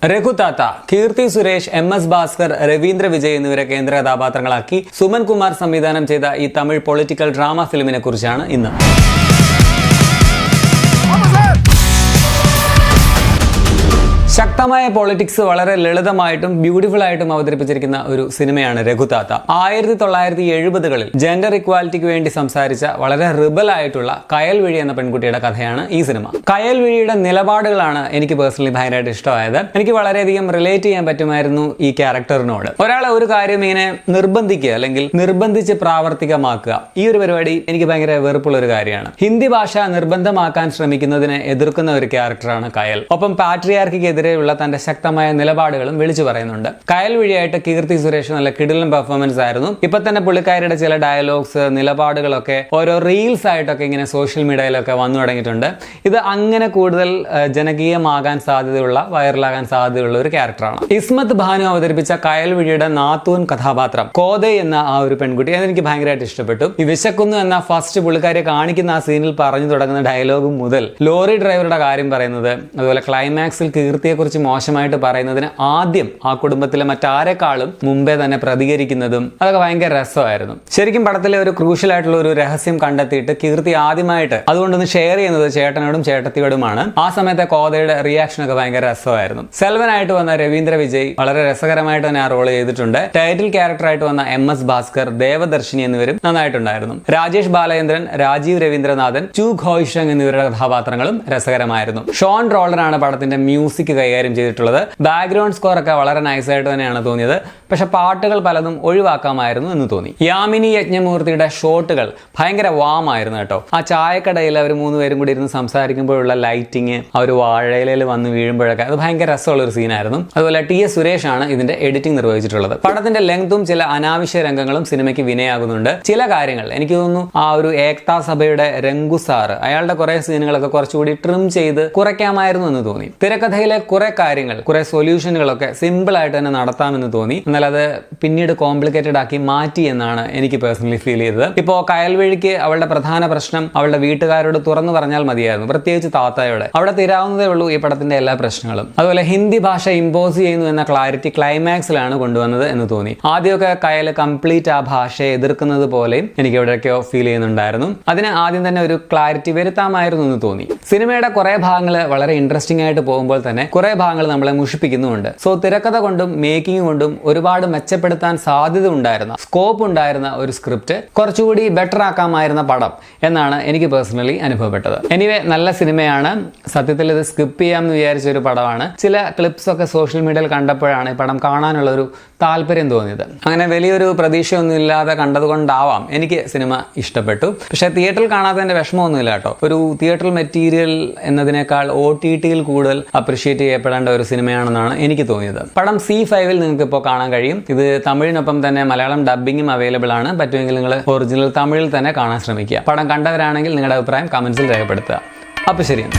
രഘുതാത്ത Keerthy Suresh, MS Bhaskar, Ravindra Vijay എന്നിവരെ കേന്ദ്ര കഥാപാത്രങ്ങളാക്കി സുമൻ കുമാർ സംവിധാനം ചെയ്ത ഈ തമിഴ് പൊളിറ്റിക്കൽ ഡ്രാമ ഫിലിമിനെ കുറിച്ചാണ് ഇന്ന്. ശക്തമായ പൊളിറ്റിക്സ് വളരെ ലളിതമായിട്ടും ബ്യൂട്ടിഫുൾ ആയിട്ടും അവതരിപ്പിച്ചിരിക്കുന്ന ഒരു സിനിമയാണ് രഘുതാത്ത. 1970കളിൽ ജെൻഡർ ഇക്വാലിറ്റിക്ക് വേണ്ടി സംസാരിച്ച വളരെ റിബൽ ആയിട്ടുള്ള കയൽവിഴി എന്ന പെൺകുട്ടിയുടെ കഥയാണ് ഈ സിനിമ. കയൽവിഴിയുടെ നിലപാടുകളാണ് എനിക്ക് പേഴ്സണലി ഭയങ്കരമായിട്ട് ഇഷ്ടമായത്. എനിക്ക് വളരെയധികം റിലേറ്റ് ചെയ്യാൻ പറ്റുമായിരുന്നു ഈ ക്യാരക്ടറിനോട്. ഒരാളെ ഒരു കാര്യം ഇങ്ങനെ നിർബന്ധിക്കുക അല്ലെങ്കിൽ നിർബന്ധിച്ച് പ്രാവർത്തികമാക്കുക, ഈ ഒരു പരിപാടി എനിക്ക് ഭയങ്കര വെറുപ്പുള്ള ഒരു കാര്യമാണ്. ഹിന്ദി ഭാഷ നിർബന്ധമാക്കാൻ ശ്രമിക്കുന്നതിനെ എതിർക്കുന്ന ഒരു ക്യാരക്ടറാണ് കയൽ. ഒപ്പം പാട്രിയാർക്കിക്കെതിരെ തന്റെ ശക്തമായ നിലപാടുകളും വിളിച്ചു പറയുന്നുണ്ട്. കയൽ വഴിയായിട്ട് കീർത്തി സുരേഷ് നല്ല കിടിലൻ പെർഫോമൻസ് ആയിരുന്നു. ഇപ്പൊ തന്നെ പുള്ളിക്കാരിയുടെ ചില ഡയലോഗ്സ്, നിലപാടുകളൊക്കെ ഓരോ റീൽസ് ആയിട്ടൊക്കെ ഇങ്ങനെ സോഷ്യൽ മീഡിയയിലൊക്കെ വന്നു തുടങ്ങിയിട്ടുണ്ട്. ഇത് അങ്ങനെ കൂടുതൽ ജനകീയമാകാൻ സാധ്യതയുള്ള, വൈറലാകാൻ സാധ്യതയുള്ള ഒരു ക്യാരക്ടറാണ്. ഇസ്മത്ത് ഭാനു അവതരിപ്പിച്ച കയൽ വഴിയുടെ നാത്തൂൻ കഥാപാത്രം കോദെ എന്ന ആ ഒരു പെൺകുട്ടി, അതെനിക്ക് ഭയങ്കരമായിട്ട് ഇഷ്ടപ്പെട്ടു. ഈ വിശക്കുന്നു എന്ന ഫസ്റ്റ് പുള്ളിക്കാരിയെ കാണിക്കുന്ന ആ സീനിൽ പറഞ്ഞു തുടങ്ങുന്ന ഡയലോഗ് മുതൽ ലോറി ഡ്രൈവറുടെ കാര്യം പറയുന്നത്, അതുപോലെ ക്ലൈമാക്സിൽ കീർത്തിയെ കുറിച്ച് മോശമായിട്ട് പറയുന്നതിന് ആദ്യം ആ കുടുംബത്തിലെ മറ്റാരെക്കാളും മുമ്പേ തന്നെ പ്രതികരിക്കുന്നതും അതൊക്കെ ഭയങ്കര രസമായിരുന്നു. ശരിക്കും പടത്തിലെ ഒരു ക്രൂഷ്യൽ ആയിട്ടുള്ള ഒരു രഹസ്യം കണ്ടെത്തിയിട്ട് കീർത്തി ആദ്യമായിട്ട് അതുകൊണ്ടൊന്ന് ഷെയർ ചെയ്യുന്നത് ചേട്ടനോടും ചേട്ടത്തിയോടുമാണ്. ആ സമയത്തെ കോതയുടെ റിയാക്ഷൻ ഒക്കെ ഭയങ്കര രസമായിരുന്നു. സെൽവനായിട്ട് വന്ന രവീന്ദ്ര വിജയ് വളരെ രസകരമായിട്ട് തന്നെ ആ റോൾ ചെയ്തിട്ടുണ്ട്. ടൈറ്റിൽ ക്യാരക്ടറായിട്ട് വന്ന MS ഭാസ്കർ, ദേവദർശിനി എന്നിവരും നന്നായിട്ടുണ്ടായിരുന്നു. രാജേഷ് ബാലചന്ദ്രൻ, രാജീവ് രവീന്ദ്രനാഥൻ, ചു ഘോയിഷങ് എന്നിവരുടെ കഥാപാത്രങ്ങളും രസകരമായിരുന്നു. ഷോൺ റോൾഡനാണ് പടത്തിന്റെ മ്യൂസിക് കൈകാര്യം ചെയ്തിട്ടുള്ളത്. ബാക്ക്ഗ്രൗണ്ട് സ്കോർ ഒക്കെ വളരെ നൈസായിട്ട് തന്നെയാണ് തോന്നിയത്. പക്ഷെ പാട്ടുകൾ പലതും ഒഴിവാക്കാമായിരുന്നു എന്ന് തോന്നി. യാമിനി യജ്ഞമൂർത്തിയുടെ ഷോട്ടുകൾ ഭയങ്കര വാമായിരുന്നു കേട്ടോ. ആ ചായക്കടയിൽ അവർ 3 പേരും കൂടി ഇരുന്ന് സംസാരിക്കുമ്പോഴുള്ള ലൈറ്റിങ്, ആ ഒരു വാഴയിലയിൽ വന്ന് വീഴുമ്പോഴൊക്കെ അത് ഭയങ്കര രസമുള്ള ഒരു സീനായിരുന്നു. അതുപോലെ TS സുരേഷ് ആണ് ഇതിന്റെ എഡിറ്റിംഗ് നിർവഹിച്ചിട്ടുള്ളത്. പടത്തിന്റെ ലെങ്തും ചില അനാവശ്യ രംഗങ്ങളും സിനിമയ്ക്ക് വിനയാകുന്നുണ്ട്. ചില കാര്യങ്ങൾ എനിക്ക് തോന്നുന്നു ആ ഒരു ഏക്താ സഭയുടെ രംഗുസാർ, അയാളുടെ കുറെ സീനുകളൊക്കെ കുറച്ചുകൂടി ട്രിം ചെയ്ത് കുറയ്ക്കാമായിരുന്നു എന്ന് തോന്നി. തിരക്കഥയിലെ കുറെ കാര്യങ്ങൾ, കുറെ സൊല്യൂഷനുകളൊക്കെ സിമ്പിൾ ആയിട്ട് തന്നെ നടത്താമെന്ന് തോന്നി. എന്നാൽ അത് പിന്നീട് കോംപ്ലിക്കേറ്റഡ് ആക്കി മാറ്റി എന്നാണ് എനിക്ക് പേഴ്സണലി ഫീൽ ചെയ്തത്. ഇപ്പോ കയൽവഴിക്ക് അവളുടെ പ്രധാന പ്രശ്നം അവളുടെ വീട്ടുകാരോട് തുറന്നു പറഞ്ഞാൽ മതിയായിരുന്നു, പ്രത്യേകിച്ച് താത്തയോടെ. അവിടെ തീരാവുന്നതേ ഉള്ളൂ ഈ പടത്തിന്റെ എല്ലാ പ്രശ്നങ്ങളും. അതുപോലെ ഹിന്ദി ഭാഷ ഇമ്പോസ് ചെയ്യുന്നു എന്ന ക്ലാരിറ്റി ക്ലൈമാക്സിലാണ് കൊണ്ടുവന്നത് എന്ന് തോന്നി. ആദ്യമൊക്കെ കയൽ കംപ്ലീറ്റ് ആ ഭാഷയെ എതിർക്കുന്നത് പോലെയും എനിക്ക് എവിടെയൊക്കെയോ ഫീൽ ചെയ്യുന്നുണ്ടായിരുന്നു. അതിന് ആദ്യം തന്നെ ഒരു ക്ലാരിറ്റി വരുത്താമായിരുന്നു എന്ന് തോന്നി. സിനിമയുടെ കുറെ ഭാഗങ്ങൾ വളരെ ഇൻട്രസ്റ്റിംഗ് ആയിട്ട് പോകുമ്പോൾ തന്നെ കുറെ ഭാഗങ്ങൾ നമ്മളെ മുഷിപ്പിക്കുന്നുമുണ്ട്. സോ തിരക്കഥ കൊണ്ടും മേക്കിംഗ് കൊണ്ടും ഒരുപാട് മെച്ചപ്പെടുത്താൻ സാധ്യത ഉണ്ടായിരുന്ന, സ്കോപ്പ് ഉണ്ടായിരുന്ന ഒരു സ്ക്രിപ്റ്റ് കുറച്ചുകൂടി ബെറ്റർ ആക്കാമായിരുന്ന പടം എന്നാണ് എനിക്ക് പേഴ്സണലി അനുഭവപ്പെട്ടത്. എനിവേ, നല്ല സിനിമയാണ്. സത്യത്തിൽ ഇത് സ്കിപ്പ് ചെയ്യാമെന്ന് വിചാരിച്ച ഒരു പടമാണ്. ചില ക്ലിപ്സ് ഒക്കെ സോഷ്യൽ മീഡിയയിൽ കണ്ടപ്പോഴാണ് ഈ പടം കാണാനുള്ള ഒരു താല്പര്യം തോന്നിയത്. അങ്ങനെ വലിയൊരു പ്രതീക്ഷയൊന്നും ഇല്ലാതെ കണ്ടതുകൊണ്ടാവാം എനിക്ക് സിനിമ ഇഷ്ടപ്പെട്ടു. പക്ഷെ തിയേറ്ററിൽ കാണാത്തതിന്റെ വിഷമമൊന്നുമില്ല കേട്ടോ. ഒരു തിയേറ്റർ മെറ്റീരിയൽ എന്നതിനേക്കാൾ OTT-ൽ കൂടുതൽ അപ്രിഷിയേറ്റ് ചെയ്യപ്പെടേണ്ട ഒരു സിനിമയാണെന്നാണ് എനിക്ക് തോന്നിയത്. പടം C5-ൽ നിങ്ങൾക്ക് ഇപ്പോൾ കാണാൻ കഴിയും. ഇത് തമിഴിനൊപ്പം തന്നെ മലയാളം ഡബ്ബിങ്ങും അവൈലബിൾ ആണ്. പറ്റുമെങ്കിൽ നിങ്ങൾ ഒറിജിനൽ തമിഴിൽ തന്നെ കാണാൻ ശ്രമിക്കുക. പടം കണ്ടവരാണെങ്കിൽ നിങ്ങളുടെ അഭിപ്രായം കമന്റ്സിൽ രേഖപ്പെടുത്തുക. അപ്പോൾ ശരിയാണ്.